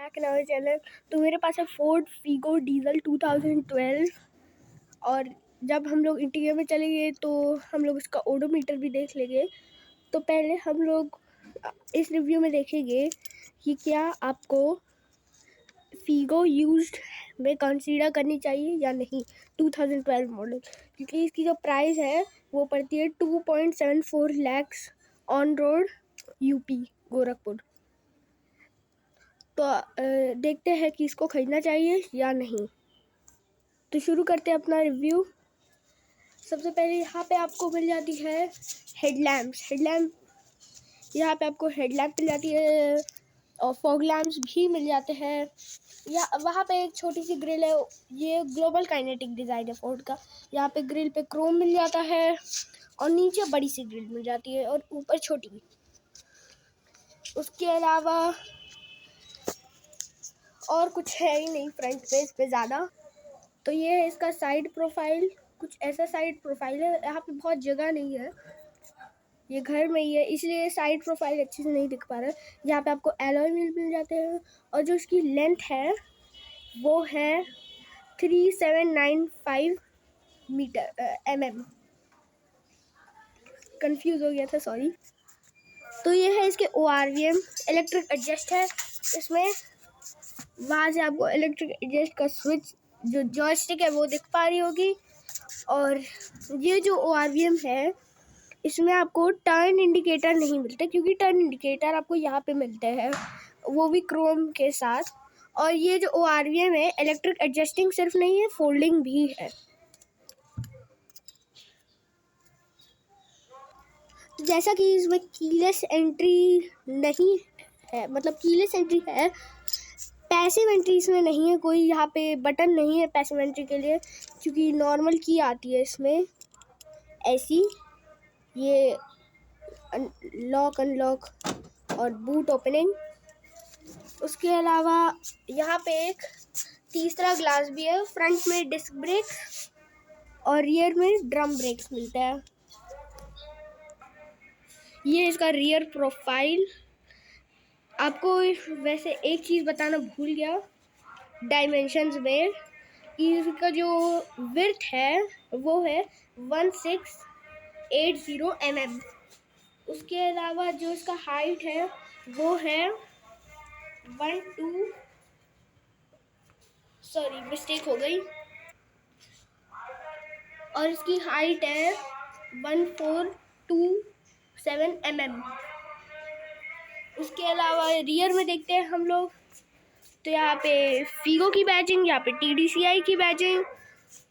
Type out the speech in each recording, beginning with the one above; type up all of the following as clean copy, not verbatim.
Back in our channel. तो मेरे पास है फोर्ड फीगो डीजल 2012 और जब हम लोग इंटीरियर में चलेंगे तो हम लोग इसका ओडोमीटर भी देख लेंगे। तो पहले हम लोग इस रिव्यू में देखेंगे कि क्या आपको फीगो यूज्ड में कंसीडर करनी चाहिए या नहीं 2012 मॉडल, क्योंकि इसकी जो प्राइस है वो पड़ती है 2.74 lakhs on road UP Gorakhpur. तो देखते हैं कि इसको खरीदना चाहिए या नहीं। तो शुरू करते हैं अपना रिव्यू। सबसे पहले यहाँ पे आपको मिल जाती है हेडलैम्प यहाँ पे आपको हेडलैम्प मिल जाती है और फॉग लैम्प्स भी मिल जाते हैं। या वहाँ पे एक छोटी सी ग्रिल है, ये ग्लोबल काइनेटिक डिज़ाइन है फोर्ड का। यहाँ पे ग्रिल पे क्रोम मिल जाता है और नीचे बड़ी सी ग्रिल मिल जाती है और ऊपर छोटी। उसके अलावा और कुछ है ही नहीं फ्रंट पे इस पे ज़्यादा। तो ये है इसका साइड प्रोफाइल, कुछ ऐसा साइड प्रोफाइल है। यहाँ पे बहुत जगह नहीं है, ये घर में ही है इसलिए साइड प्रोफाइल अच्छे से नहीं दिख पा रहा है। यहाँ पे आपको एलॉय व्हील मिल जाते हैं और जो इसकी लेंथ है वो है 3795 मीटर mm। कंफ्यूज हो गया था, सॉरी। तो ये है इसके ORVM, इलेक्ट्रिक एडजस्ट है इसमें। वहाँ से आपको इलेक्ट्रिक एडजस्ट का स्विच जो जॉयस्टिक है वो दिख पा रही होगी। और ये जो ORVM है इसमें आपको टर्न इंडिकेटर नहीं मिलते, क्योंकि टर्न इंडिकेटर आपको यहाँ पे मिलते हैं, वो भी क्रोम के साथ। और ये जो ORVM है इलेक्ट्रिक एडजस्टिंग सिर्फ नहीं है, फोल्डिंग भी है। जैसा कि इसमें कीलेस एंट्री नहीं है, मतलब कीलेस एंट्री है, पैसिव एंट्री इसमें नहीं है। कोई यहाँ पे बटन नहीं है पैसिव एंट्री के लिए, क्योंकि नॉर्मल की आती है इसमें ऐसी। ये लॉक अनलॉक और बूट ओपनिंग। उसके अलावा यहाँ पे एक तीसरा ग्लास भी है। फ्रंट में डिस्क ब्रेक और रियर में ड्रम ब्रेक्स मिलते हैं। ये इसका रियर प्रोफाइल। आपको वैसे एक चीज़ बताना भूल गया, डायमेंशंस में इसका जो विड्थ है वो है 1680 mm। उसके अलावा जो इसका हाइट है वो है मिस्टेक हो गई, और इसकी हाइट है 1427 mm। उसके अलावा रियर में देखते हैं हम लोग, तो यहाँ पे फीगो की बैजिंग, यहाँ पे TDCI की बैजिंग,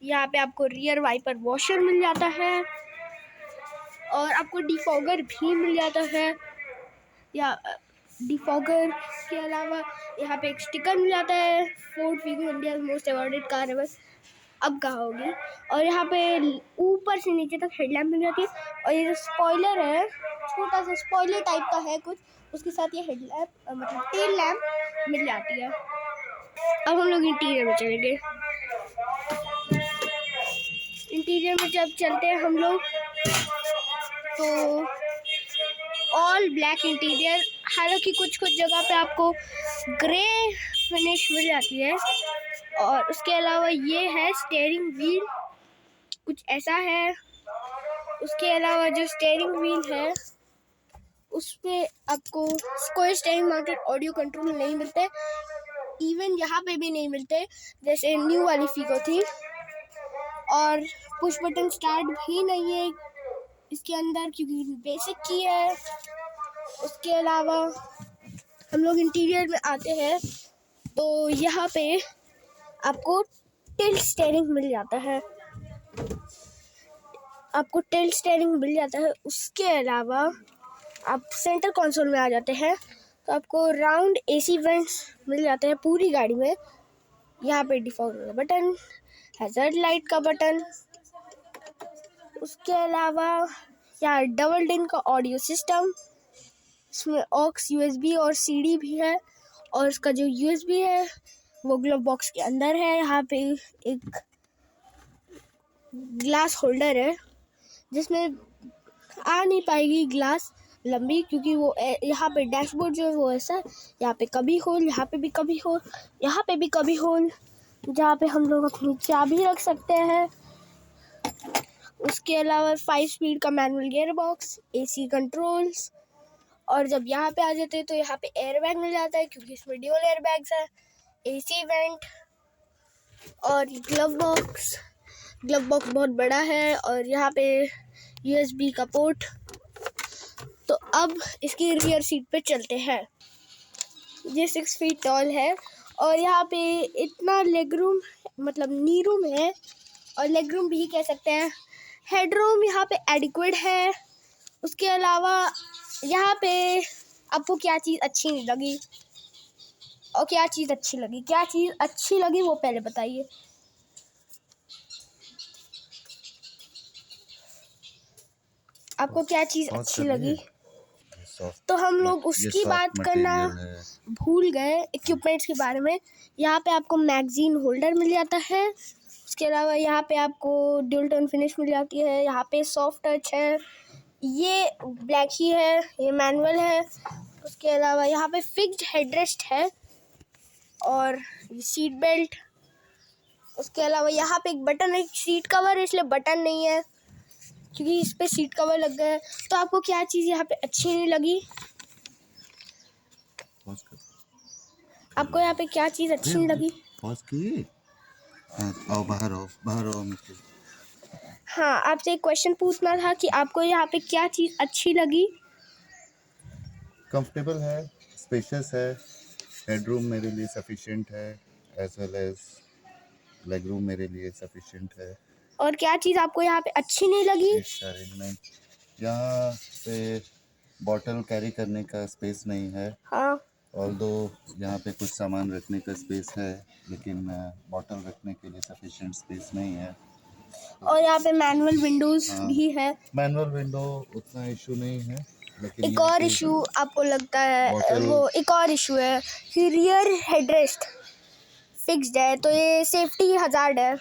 यहाँ पे आपको रियर वाइपर वॉशर मिल जाता है और आपको डिफॉगर भी मिल जाता है। या डिफॉगर के अलावा यहाँ पे एक स्टिकर मिल जाता है, Ford Figo India most awarded car है, बस अब कहाँ होगी। और यहाँ पे ऊपर से नीचे तक हेडलैम्प मिल जाती है। और ये जो स्पॉइलर है, छोटा सा स्पॉइलर टाइप का है कुछ, उसके साथ ये हेडलैम्प मतलब टेल लैम्प मिल जाती है। अब हम लोग इंटीरियर में चलेंगे। इंटीरियर में जब चलते हैं हम लोग तो ऑल ब्लैक इंटीरियर, हालांकि कुछ कुछ जगह पे आपको ग्रे फिनिश मिल जाती है। और उसके अलावा ये है स्टीयरिंग व्हील, कुछ ऐसा है। उसके अलावा जो स्टीयरिंग व्हील है उस पर आपको कोई स्टीयरिंग माउंटेड ऑडियो कंट्रोल नहीं मिलते, इवन यहाँ पे भी नहीं मिलते जैसे न्यू वाली फीगो थी। और पुश बटन स्टार्ट भी नहीं है इसके अंदर, क्योंकि बेसिक की है। उसके अलावा हम लोग इंटीरियर में आते हैं तो यहाँ पे आपको टिल्ट स्टीयरिंग मिल जाता है, उसके अलावा आप सेंटर कंसोल में आ जाते हैं तो आपको राउंड AC वेंट्स मिल जाते हैं पूरी गाड़ी में। यहाँ पे डिफॉल्ट बटन, हैज़र्ड लाइट का बटन। उसके अलावा यहाँ डबल डिन का ऑडियो सिस्टम, इसमें ऑक्स USB और CD भी है। और इसका जो USB है वो ग्लव बॉक्स के अंदर है। यहाँ पे एक ग्लास होल्डर है जिसमें आ नहीं पाएगी ग्लास, लंबी, क्योंकि वो यहाँ पे डैशबोर्ड जो है वो ऐसा, यहाँ पे कभी होल, यहाँ पे भी कभी होल, यहाँ पे भी कभी होल, जहाँ पे हम लोग अपनी चाबी रख सकते हैं। उसके अलावा 5 स्पीड का manual gear box, AC controls, और जब यहाँ पे आ जाते हैं तो यहाँ पे एयर बैग मिल जाता है, क्योंकि इसमें ड्यूल एयर बैग्स है। AC वेंट और ग्लव बॉक्स बहुत बड़ा है, और यहाँ पे USB का पोर्ट। तो अब इसकी रियर सीट पे चलते हैं। ये 6 फीट टॉल है, और यहाँ पे इतना लेग रूम, मतलब नी रूम है, और लेग रूम भी कह सकते हैं। हेड रूम यहाँ पे एडिक्वेट है। उसके अलावा यहाँ पे आपको क्या चीज़ अच्छी नहीं लगी और क्या चीज़ अच्छी लगी वो पहले बताइए। आपको क्या चीज़ अच्छी लगी? तो हम लोग उसकी बात करना भूल गए इक्विपमेंट्स के बारे में। यहाँ पे आपको मैगजीन होल्डर मिल जाता है। उसके अलावा यहाँ पे आपको ड्यूल टोन फिनिश मिल जाती है। यहाँ पे सॉफ्ट टच है, ये ब्लैक ही है, ये मैनुअल है। उसके अलावा यहाँ पे फिक्स्ड हेडरेस्ट है और सीट बेल्ट। उसके अलावा यहाँ पे एक बटन है, सीट कवर है इसलिए बटन नहीं है, क्योंकि इस पे सीट कवर लग गया है। तो आपको क्या चीज़ यहाँ पे अच्छी नहीं लगी? आपको यहाँ पे क्या चीज़ अच्छी नहीं लगी? बाहर आओ मिस्टर। हाँ, आपसे एक क्वेश्चन पूछना था कि आपको यहाँ पे क्या चीज़ अच्छी लगी? कंफर्टेबल है, स्पेशियस है, हेडरूम मेरे लिए सफिशिएंट है, as well as leg room मेरे लिए सफिशिएंट है। और क्या चीज़ आपको यहाँ पे अच्छी नहीं लगी? अरेंजमेंट, यहाँ पे बॉटल कैरी करने का स्पेस नहीं है। हाँ, ऑल्दो यहाँ पे कुछ सामान रखने का स्पेस है, लेकिन बॉटल रखने के लिए सफिशिएंट स्पेस नहीं है। और यहाँ पे मैनुअल विंडोज भी है। मैनुअल विंडो उतना इशू नहीं है, लेकिन एक और इशू आपको लगता है, वो एक और इशू है कि रियर हेडरेस्ट फिक्स्ड है, तो ये सेफ्टी हजार्ड है।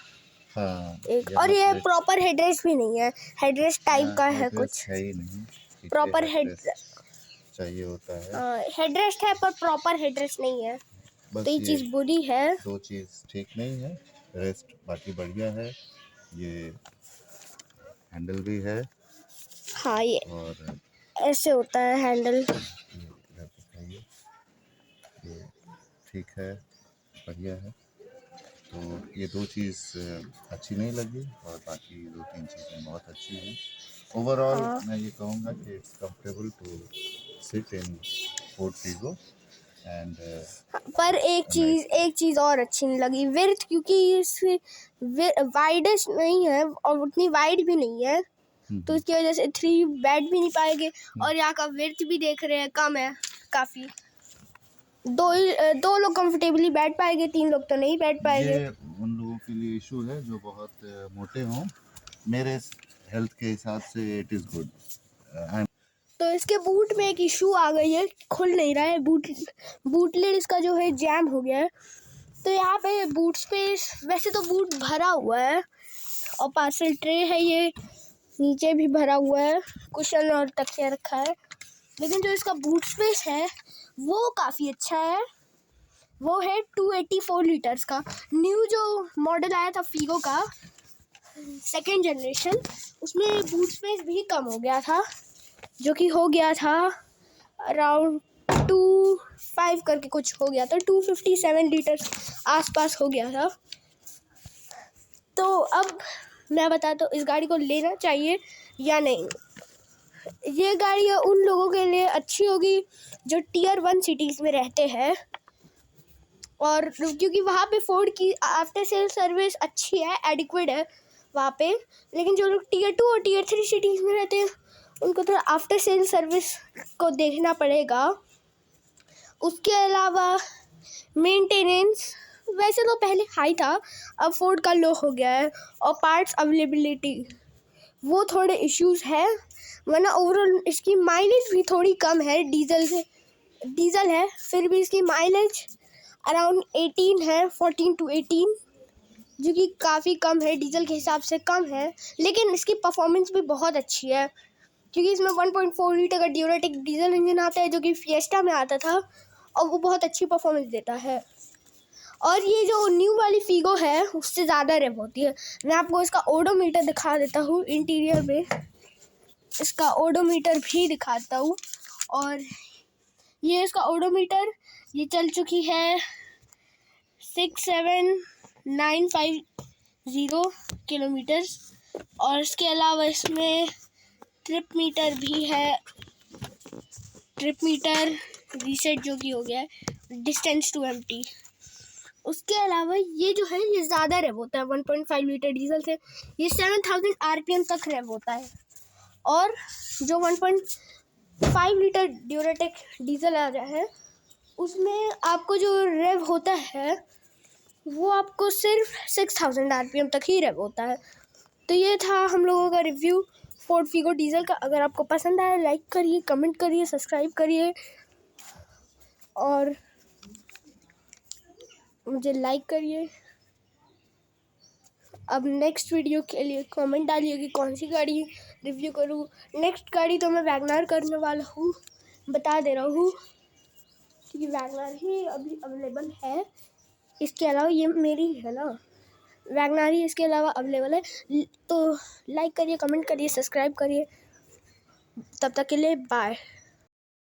हाँ, एक और ये प्रॉपर हेडरेस्ट भी नहीं है, हेडरेस्ट टाइप का है, कुछ है ही नहीं। प्रॉपर हेड चाहिए होता है। हेडरेस्ट है पर प्रॉपर हेडरेस्ट नहीं है, तो ये चीज़ बुरी है। दो चीज़ ठीक नहीं है, रेस्ट बाकी बढ़िया है। ये हैंडल भी है। हाँ, ये और ऐसे होता है हैंडल। ये ठीक है, बढ़िया है। तो ये दो चीज़ अच्छी नहीं लगी, और बाकी 2-3 चीज़ें बहुत अच्छी हैं। ओवरऑल मैं ये कहूँगा कि it's comfortable to sit in Ford Figo and पर एक चीज़ और अच्छी नहीं लगी, विड्थ, क्योंकि इससे वाइडेस्ट नहीं है और उतनी वाइड भी नहीं है, तो इसकी वजह से 3 बैठ भी नहीं पाएंगे। और यहाँ का विड्थ भी देख रहे हैं, कम है काफ़ी। दो लोग कंफर्टेबली बैठ पाएंगे, 3 लोग तो नहीं बैठ पाएंगे। ये उन लोगों के लिए इशू है जो बहुत मोटे हों। मेरे हेल्थ के हिसाब से इट इज़ गुड। तो इसके बूट में एक इशू आ गई है, खुल नहीं रहा है, बूट लिड इसका जो है जैम हो गया है। तो यहाँ पे बूट स्पेस, वैसे तो बूट भरा हुआ है और पार्सल ट्रे है, ये नीचे भी भरा हुआ है, कुशन और तकिया रखा है, लेकिन जो इसका बूट स्पेस है वो काफ़ी अच्छा है। वो है 284 लीटर्स का। न्यू जो मॉडल आया था फीगो का 2nd जनरेशन, उसमें बूट स्पेस भी कम हो गया था, जो कि हो गया था अराउंड 25 करके कुछ हो गया था, 257 लीटर्स आसपास हो गया था। तो अब मैं बताता हूँ इस गाड़ी को लेना चाहिए या नहीं। ये गाड़ी उन लोगों के लिए अच्छी होगी जो Tier 1 सिटीज़ में रहते हैं, और क्योंकि वहाँ पे फोर्ड की आफ्टर सेल सर्विस अच्छी है, एडिक्वेट है वहाँ पे। लेकिन जो लोग Tier 2 और Tier 3 सिटीज़ में रहते हैं उनको थोड़ा आफ्टर सेल सर्विस को देखना पड़ेगा। उसके अलावा मेंटेनेंस वैसे तो पहले हाई था, अब फोर्ड का लो हो गया है, और पार्ट्स अवेलेबिलिटी वो थोड़े इश्यूज है, वरना ओवरऑल इसकी माइलेज भी थोड़ी कम है डीजल से। डीजल है फिर भी इसकी माइलेज अराउंड 18 है, 14 to 18, जो कि काफ़ी कम है, डीजल के हिसाब से कम है, लेकिन इसकी परफॉर्मेंस भी बहुत अच्छी है, क्योंकि इसमें 1.4 लीटर का ड्यूरेटिक डीजल इंजन आता है जो कि फिएस्टा में आता था और वो बहुत अच्छी परफॉर्मेंस देता है। और ये जो न्यू वाली फीगो है उससे ज़्यादा रेव होती है। मैं आपको इसका ओडोमीटर दिखा देता हूँ, इंटीरियर में इसका ओडोमीटर भी दिखाता हूँ। और ये इसका ओडोमीटर, ये चल चुकी है 67,950 किलोमीटर। और इसके अलावा इसमें ट्रिप मीटर भी है, ट्रिप मीटर रीसेट जो कि हो गया है डिस्टेंस टू एम्प्टी। उसके अलावा ये जो है ये ज़्यादा रेव होता है 1.5 लीटर डीजल से, ये 7000 आरपीएम तक रेव होता है। और जो 1.5 लीटर ड्यूरेटिक डीजल आ रहा है उसमें आपको जो रेव होता है वो आपको सिर्फ 6000 आरपीएम तक ही रेव होता है। तो ये था हम लोगों का रिव्यू फोर्ड फीगो डीजल का। अगर आपको पसंद आया लाइक करिए, कमेंट करिए, सब्सक्राइब करिए और मुझे लाइक करिए। अब नेक्स्ट वीडियो के लिए कमेंट डालिए कि कौन सी गाड़ी रिव्यू करूँ। नेक्स्ट गाड़ी तो मैं वैगनार करने वाला हूँ, बता दे रहा हूँ, क्योंकि वैगनार ही अभी अवेलेबल है। इसके अलावा ये मेरी है ना, वैगनार ही इसके अलावा अवेलेबल है। तो लाइक करिए, कमेंट करिए, सब्सक्राइब करिए। तब तक के लिए बाय।